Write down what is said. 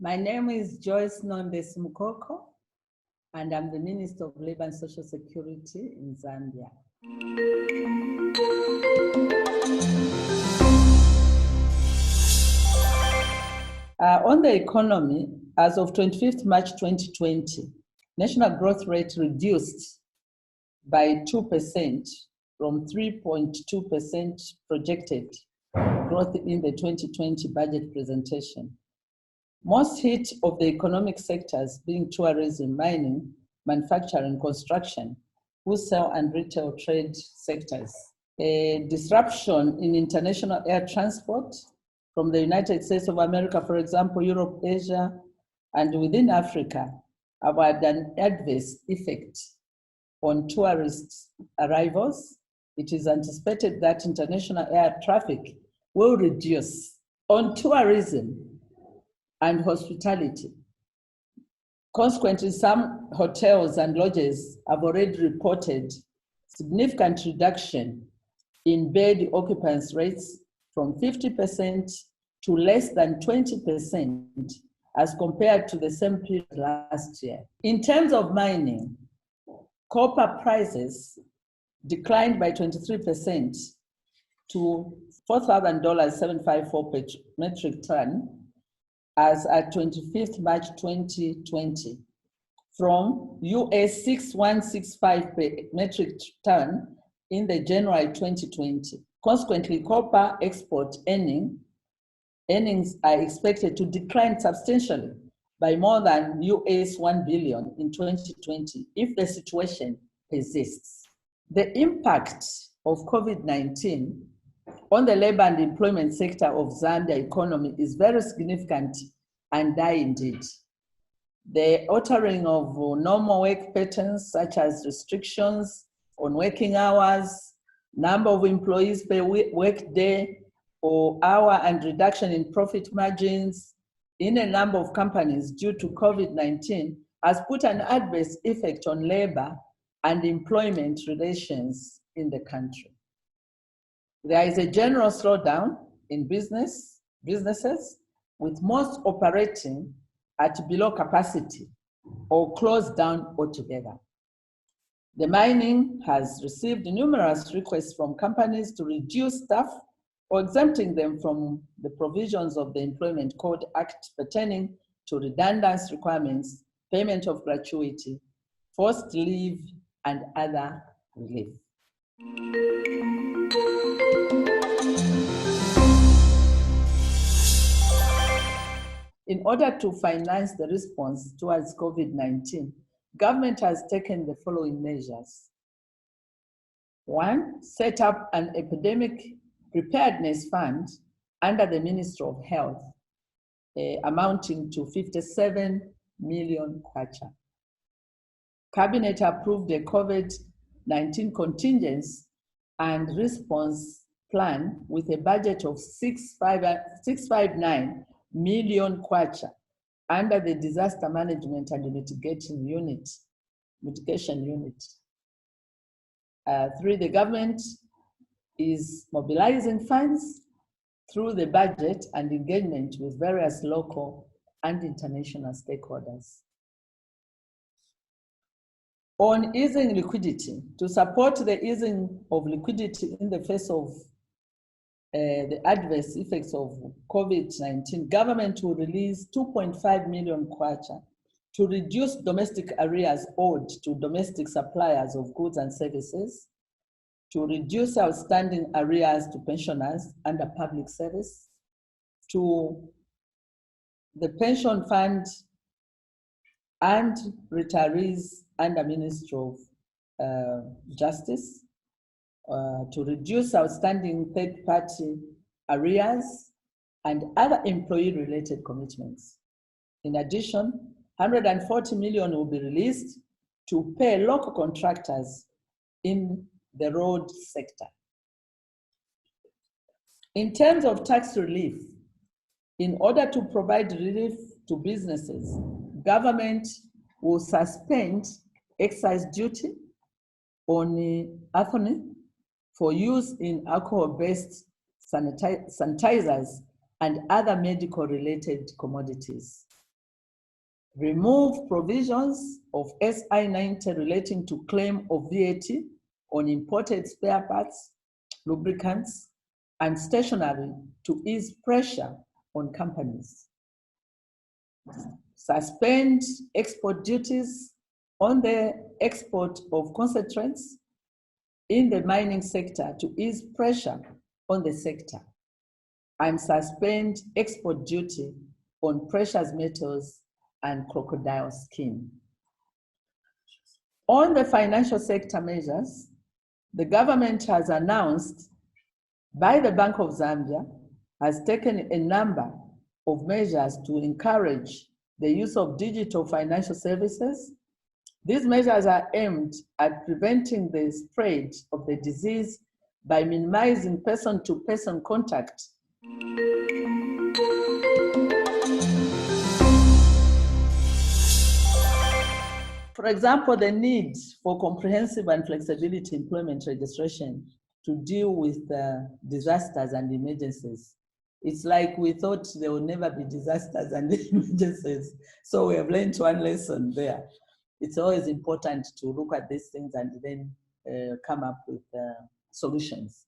My name is Joyce Nonde Simukoko, and I'm the Minister of Labour and Social Security in Zambia. On the economy, as of 25th March 2020, national growth rate reduced by 2% from 3.2% projected growth in the 2020 budget presentation. Most hit of the economic sectors being tourism, mining, manufacturing, construction, wholesale and retail trade sectors. A disruption in international air transport from the United States of America, for example, Europe, Asia, and within Africa, have had an adverse effect on tourist arrivals. It is anticipated that international air traffic will reduce on tourism and hospitality. Consequently, some hotels and lodges have already reported significant reduction in bed occupancy rates from 50% to less than 20% as compared to the same period last year. In terms of mining, copper prices declined by 23% to $4,754 per metric ton as at 25th March 2020, from US 6,165 per metric ton in the January 2020. Consequently, copper export earnings are expected to decline substantially by more than US 1 billion in 2020 if the situation persists. The impact of COVID-19 on the labor and employment sector of Zambia economy is very significant and dire indeed. The altering of normal work patterns, such as restrictions on working hours, number of employees per work day or hour, and reduction in profit margins in a number of companies due to COVID-19 has put an adverse effect on labor and employment relations in the country. There is a general slowdown in businesses, with most operating at below capacity or closed down altogether. The mining has received numerous requests from companies to reduce staff or exempting them from the provisions of the Employment Code Act pertaining to redundancy requirements, payment of gratuity, forced leave, and other relief. In order to finance the response towards COVID-19, government has taken the following measures. 1, set up an epidemic preparedness fund under the Ministry of Health, amounting to 57 million kwacha. Cabinet approved a COVID-19 contingence and response plan with a budget of 659 million kwacha under the Disaster Management and Mitigation Unit. 3, the government is mobilizing funds through the budget and engagement with various local and international stakeholders. On easing liquidity, to support the easing of liquidity in the face of the adverse effects of COVID-19, government will release 2.5 million kwacha to reduce domestic arrears owed to domestic suppliers of goods and services, to reduce outstanding arrears to pensioners under public service, to the pension fund and retirees under Ministry of Justice, to reduce outstanding third-party arrears and other employee-related commitments. In addition, 140 million will be released to pay local contractors in the road sector. In terms of tax relief, in order to provide relief to businesses, government will suspend excise duty on ethanol for use in alcohol-based sanitizers and other medical-related commodities. remove provisions of SI 90 relating to claim of VAT on imported spare parts, lubricants, and stationery to ease pressure on companies. Suspend export duties on the export of concentrates in the mining sector to ease pressure on the sector, and suspend export duty on precious metals and crocodile skin. On the financial sector measures, the government has announced by the Bank of Zambia has taken a number of measures to encourage the use of digital financial services. These measures are aimed at preventing the spread of the disease by minimizing person-to-person contact. For example, the need for comprehensive and flexibility employment registration to deal with disasters and emergencies. It's like we thought there will never be disasters and emergencies. So we have learned one lesson there. It's always important to look at these things and then come up with solutions.